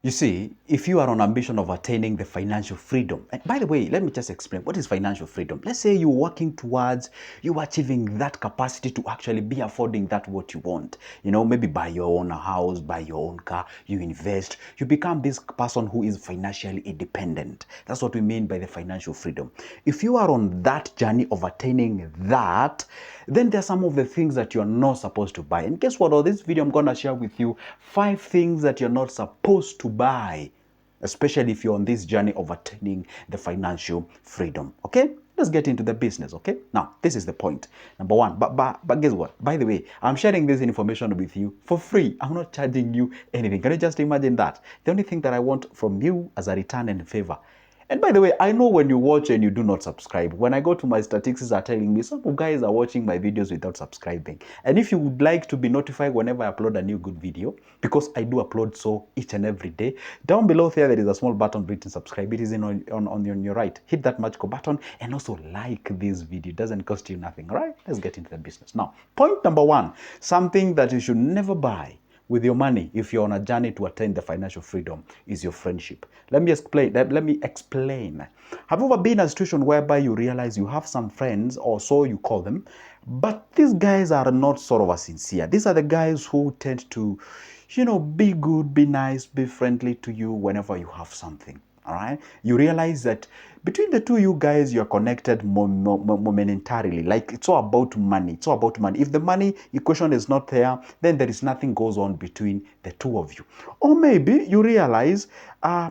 You see, if you are on ambition of attaining the financial freedom, and by the way, let me just explain what is financial freedom. Let's say you're working towards you achieving that capacity to actually be affording that what you want. You know, maybe buy your own house, buy your own car, you invest, you become this person who is financially independent. That's what we mean by the financial freedom. If you are on that journey of attaining that, then there are some of the things that you're not supposed to buy. And guess what? On this video, I'm going to share with you 5 things that you're not supposed to buy, especially if you're on this journey of attaining the financial freedom. Okay? Let's get into the business, okay? Now, this is the point. Number one, but guess what? By the way, I'm sharing this information with you for free. I'm not charging you anything. Can you just imagine that? The only thing that I want from you as a return and favor. And by the way, I know when you watch and you do not subscribe, when I go to my statistics are telling me some of guys are watching my videos without subscribing. And if you would like to be notified whenever I upload a new good video, because I do upload so each and every day, down below there is a small button written subscribe. It is on your right. Hit that magical button and also like this video. It doesn't cost you nothing, all right? Let's get into the business. Now, point number one, something that you should never buy with your money if you're on a journey to attain the financial freedom is your friendship. Let me explain. Have you ever been in a situation whereby you realize you have some friends, or so you call them, but these guys are not sort of sincere? These are the guys who tend to, be good, be nice, be friendly to you whenever you have something. All right, you realize that between the two you guys, you're connected momentarily. Like it's all about money. It's all about money. If the money equation is not there, then there is nothing goes on between the two of you. Or maybe you realize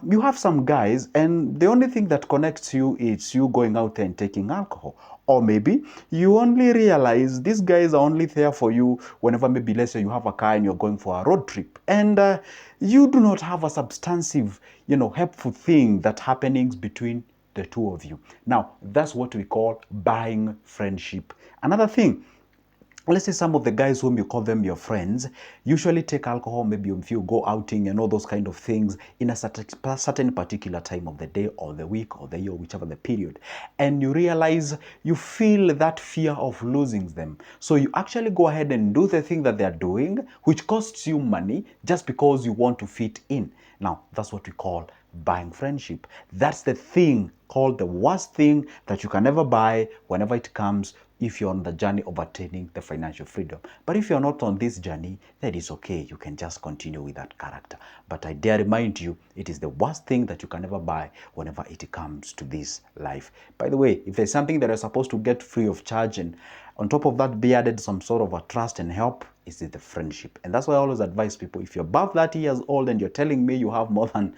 you have some guys, and the only thing that connects you is you going out there and taking alcohol. Or maybe you only realize these guys are only there for you whenever, maybe let's say you have a car and you're going for a road trip, and you do not have a substantive, helpful thing that happenings between the two of you. Now, that's what we call buying friendship. Another thing, let's say some of the guys whom you call them your friends usually take alcohol, maybe if you go outing and all those kind of things in a certain particular time of the day or the week or the year, whichever the period, and you realize you feel that fear of losing them, so you actually go ahead and do the thing that they're doing, which costs you money just because you want to fit in. Now, that's what we call buying friendship. That's the thing called the worst thing that you can ever buy whenever it comes if you're on the journey of attaining the financial freedom. But if you're not on this journey, that is okay. You can just continue with that character. But I dare remind you, it is the worst thing that you can ever buy whenever it comes to this life. By the way, if there's something that you're supposed to get free of charge, and on top of that be added some sort of a trust and help, is the friendship. And that's why I always advise people, if you're above 30 years old and you're telling me you have more than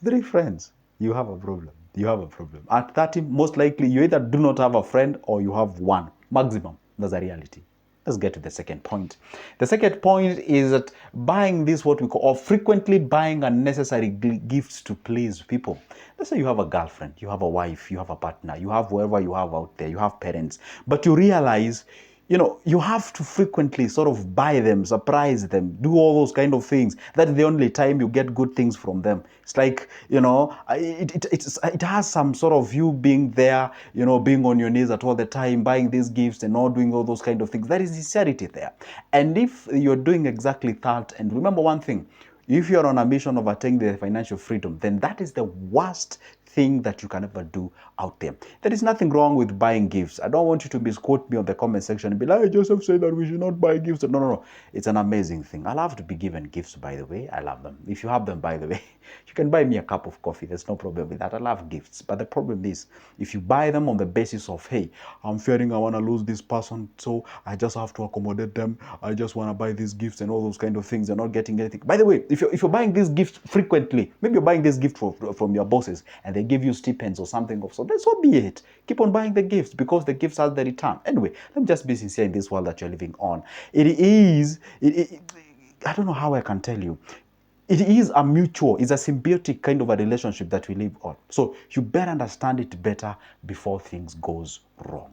3 friends, you have a problem. You have a problem. At 30, most likely, you either do not have a friend or you have one maximum. That's a reality. Let's get to the second point. The second point is that buying this, what we call, or frequently buying unnecessary gifts to please people. Let's say you have a girlfriend, you have a wife, you have a partner, you have whoever you have out there, you have parents, but you realize you have to frequently sort of buy them, surprise them, do all those kind of things. That's the only time you get good things from them. It's like, it has some sort of you being there, being on your knees at all the time, buying these gifts and all doing all those kind of things. That is sincerity there. And if you're doing exactly that, and remember one thing, if you're on a mission of attaining the financial freedom, then that is the worst thing that you can ever do out there. There is nothing wrong with buying gifts. I don't want you to misquote me on the comment section and be like, Joseph said that we should not buy gifts. No. It's an amazing thing. I love to be given gifts, by the way. I love them. If you have them, by the way, you can buy me a cup of coffee. There's no problem with that. I love gifts. But the problem is, if you buy them on the basis of, hey, I'm fearing I want to lose this person, so I just have to accommodate them. I just want to buy these gifts and all those kind of things. You're not getting anything. By the way, if you're buying these gifts frequently, maybe you're buying this gift from your bosses and they give you stipends or something of so, then so be it. Keep on buying the gifts because the gifts are the return. Anyway, let me just be sincere in this world that you're living on. I don't know how I can tell you. It is a mutual, it's a symbiotic kind of a relationship that we live on. So you better understand it better before things goes wrong.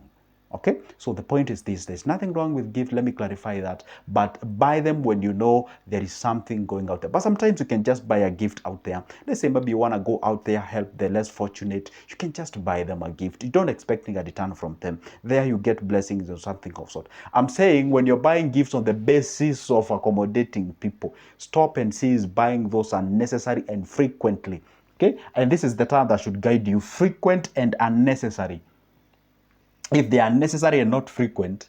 Okay, so the point is this: there's nothing wrong with gift. Let me clarify that. But buy them when you know there is something going out there. But sometimes you can just buy a gift out there. Let's say maybe you want to go out there, help the less fortunate. You can just buy them a gift. You don't expecting a return from them. There you get blessings or something of sort. I'm saying when you're buying gifts on the basis of accommodating people, stop and cease buying those unnecessary and frequently. Okay, and this is the term that should guide you: frequent and unnecessary. If they are necessary and not frequent,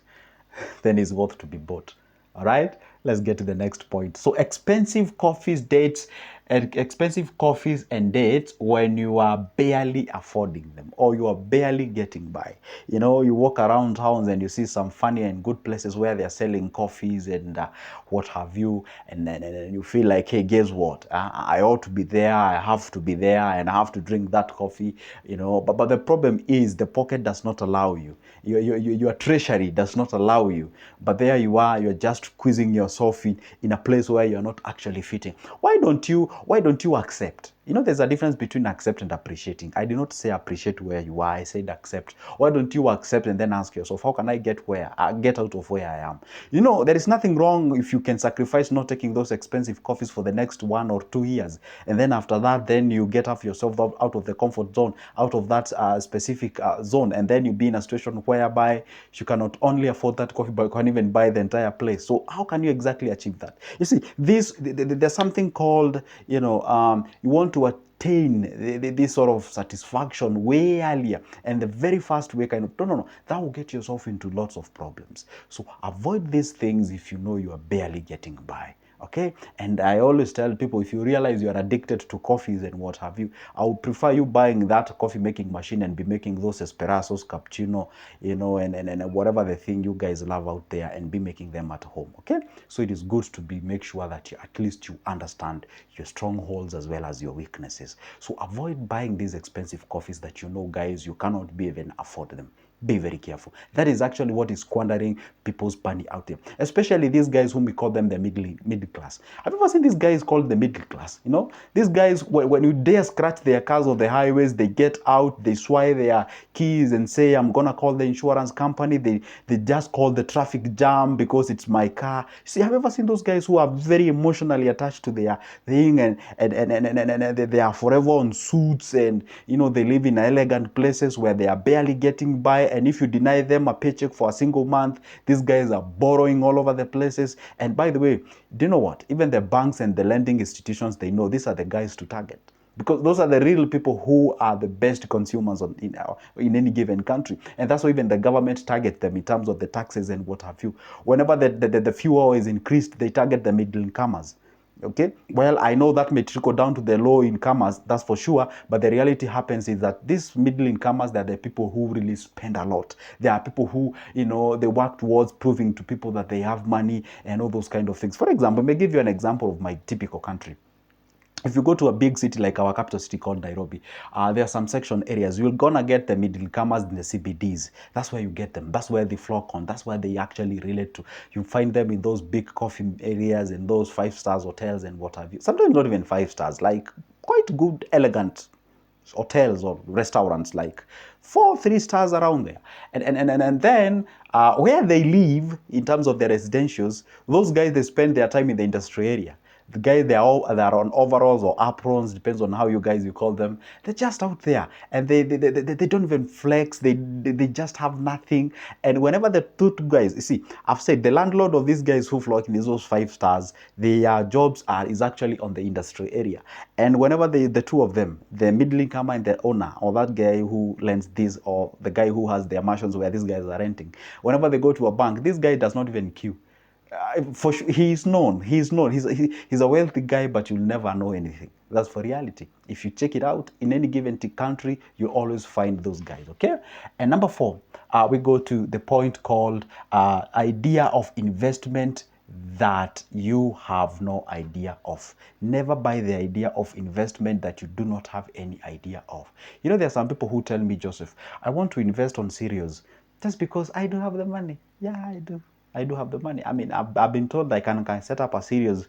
then it's worth to be bought. All right, let's get to the next point. So expensive coffees, dates, and expensive coffees and dates when you are barely affording them or you are barely getting by. You know, you walk around towns and you see some funny and good places where they're selling coffees and what have you, and then you feel like, hey, guess what? I ought to be there. I have to be there, and I have to drink that coffee. You know, but the problem is the pocket does not allow you. Your treasury does not allow you. But there you are, you're just squeezing yourself in a place where you're not actually fitting. Why don't you accept? You know, there's a difference between accept and appreciating. I did not say appreciate where you are. I said accept. Why don't you accept and then ask yourself, how can I get get out of where I am? You know, there is nothing wrong if you can sacrifice not taking those expensive coffees for the next 1 or 2 years. And then after that, then you get off yourself out of the comfort zone, out of that specific zone. And then you be in a situation whereby you cannot only afford that coffee, but you can even buy the entire place. So how can you exactly achieve that? You see, there's something called, you know, you want to attain this sort of satisfaction way earlier, and the very first way kind of no, that will get yourself into lots of problems. So avoid these things if you know you are barely getting by. Okay, and I always tell people, if you realize you are addicted to coffees and what have you, I would prefer you buying that coffee making machine and be making those espressos, cappuccino, you know, and whatever the thing you guys love out there, and be making them at home. Okay, so it is good to make sure that you, at least you understand your strongholds as well as your weaknesses. So avoid buying these expensive coffees that you know, guys, you cannot be even afford them. Be very careful. That is actually what is squandering people's money out there, especially these guys whom we call them the middle class. Have you ever seen these guys called the middle class? You know, these guys, when you dare scratch their cars on the highways, they get out, they swipe their keys and say, I'm gonna call the insurance company. They just call the traffic jam because it's my car. See, have you ever seen those guys who are very emotionally attached to their thing, and they are forever on suits, and you know, they live in elegant places where they are barely getting by, and if you deny them a paycheck for a single month, these guys are borrowing all over the places. And by the way, do you know what? Even the banks and the lending institutions, they know these are the guys to target, because those are the real people who are the best consumers in any given country. And that's why even the government target them in terms of the taxes and what have you. Whenever the fuel is increased, they target the middle incomers. Okay, well, I know that may trickle down to the low incomers, that's for sure, but the reality happens is that these middle incomers, they're the people who really spend a lot. They are people who, you know, they work towards proving to people that they have money and all those kind of things. For example, let me give you an example of my typical country. If you go to a big city like our capital city called Nairobi, there are some section areas. You're gonna get the middle comers in the CBDs. That's where you get them. That's where they flock on. That's where they actually relate to. You find them in those big coffee areas, in those 5 stars hotels and what have you. Sometimes not even 5 stars, like quite good, elegant hotels or restaurants, like 4 3 stars around there. And then where they live in terms of their residentials, those guys, they spend their time in the industry area. The guys, they're on overalls or aprons, depends on how you call them. They're just out there, and they don't even flex. They just have nothing. And whenever the two guys, you see, I've said the landlord of these guys who flock in those 5 stars, their jobs is actually on the industry area. And whenever the two of them, the middle incomer and the owner, or that guy who lends this, or the guy who has their mansions where these guys are renting, whenever they go to a bank, this guy does not even queue. For sure, he's known. He's a wealthy guy, but you'll never know anything. That's for reality. If you check it out in any given country, you always find those guys. Okay. And number 4, we go to the point called idea of investment that you have no idea of. Never buy the idea of investment that you do not have any idea of. You know, there are some people who tell me, Joseph, I want to invest on Sirius just because I do have the money. Yeah, I do. I do have the money. I mean, I've been told I can set up a series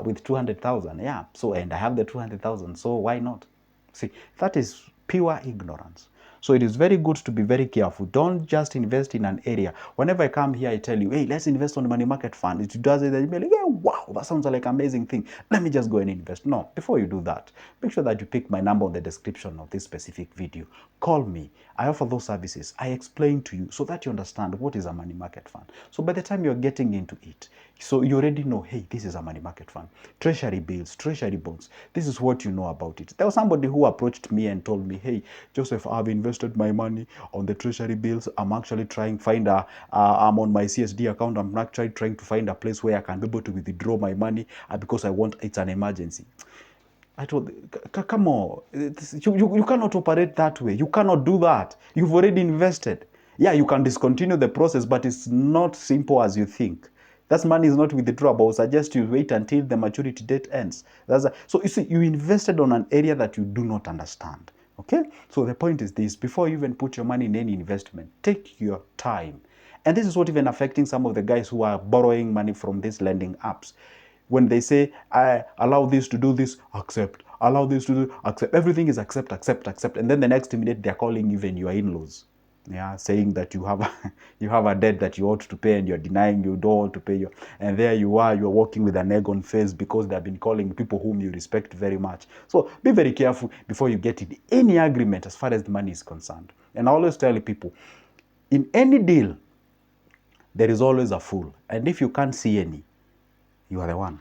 with 200,000. Yeah. So, and I have the 200,000. So why not? See, that is pure ignorance. So it is very good to be very careful. Don't just invest in an area. Whenever I come here, I tell you, hey, let's invest on the money market fund. It does it, and you'll be like, yeah, wow, that sounds like an amazing thing. Let me just go and invest. No, before you do that, make sure that you pick my number on the description of this specific video. Call me. I offer those services. I explain to you so that you understand what is a money market fund. So by the time you're getting into it, so you already know, hey, this is a money market fund. Treasury bills, treasury bonds. This is what you know about it. There was somebody who approached me and told me, hey, Joseph, I've invested my money on the treasury bills. I'm actually trying to find I'm on my CSD account. I'm actually trying to find a place where I can be able to withdraw my money because it's an emergency. I told, come on, you cannot operate that way. You cannot do that. You've already invested. Yeah, you can discontinue the process, but it's not simple as you think. That money is not withdrawable. I would suggest you wait until the maturity date ends. So you see, you invested on an area that you do not understand. Okay? So the point is this, before you even put your money in any investment, take your time. And this is what even affecting some of the guys who are borrowing money from these lending apps. When they say, I allow this to do this, accept. Allow this to do, accept. Everything is accept, accept, accept. And then the next minute, they're calling even your in-laws. Yeah, saying that you have you have a debt that you ought to pay and you're denying you don't want to pay your, and there you are, you're walking with an egg on face because they've been calling people whom you respect very much. So be very careful before you get in any agreement as far as the money is concerned. And I always tell people, in any deal, there is always a fool. And if you can't see any, you are the one.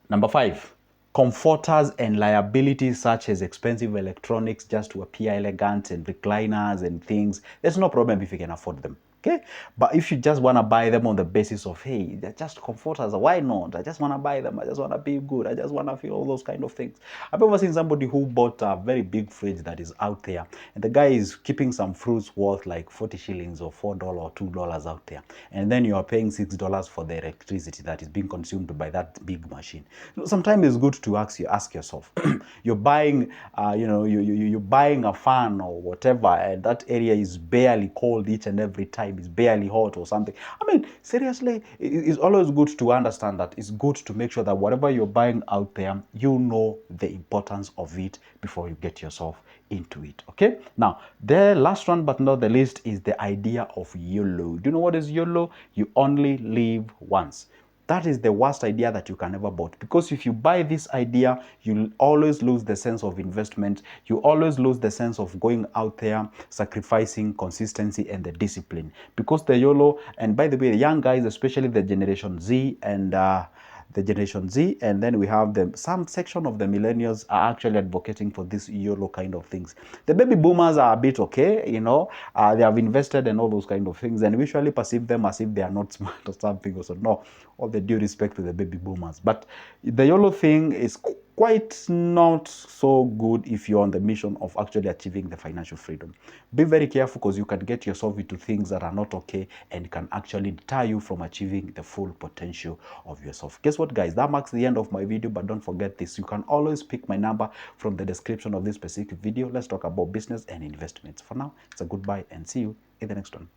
Number 5, comforters and liabilities such as expensive electronics just to appear elegant and recliners and things. There's no problem if you can afford them. Okay, but if you just want to buy them on the basis of, hey, they're just comforters, why not? I just want to buy them. I just want to be good. I just want to feel all those kind of things. I've ever seen somebody who bought a very big fridge that is out there, and the guy is keeping some fruits worth like 40 shillings or $4 or $2 out there, and then you are paying $6 for the electricity that is being consumed by that big machine. Sometimes it's good to ask yourself, you're buying, you're buying a fan or whatever, and that area is barely cold each and every time. It's barely hot or something. I mean, seriously, it's always good to understand that it's good to make sure that whatever you're buying out there, you know the importance of it before you get yourself into it. Okay, now the last one but not the least is the idea of YOLO. Do you know what is YOLO? You only live once. That is the worst idea that you can ever buy, because if you buy this idea, you'll always lose the sense of investment. You always lose the sense of going out there, sacrificing consistency and the discipline. Because the YOLO, and by the way, the young guys, especially the Generation Z and then we have some section of the millennials are actually advocating for this YOLO kind of things. The baby boomers are a bit okay, they have invested in all those kind of things, and we usually perceive them as if they are not smart or something. Also, no, all the due respect to the baby boomers, but the YOLO thing is quite not so good if you're on the mission of actually achieving the financial freedom. Be very careful, because you can get yourself into things that are not okay and can actually deter you from achieving the full potential of yourself. Guess what, guys? That marks the end of my video, but don't forget this. You can always pick my number from the description of this specific video. Let's talk about business and investments. For now, it's a goodbye and see you in the next one.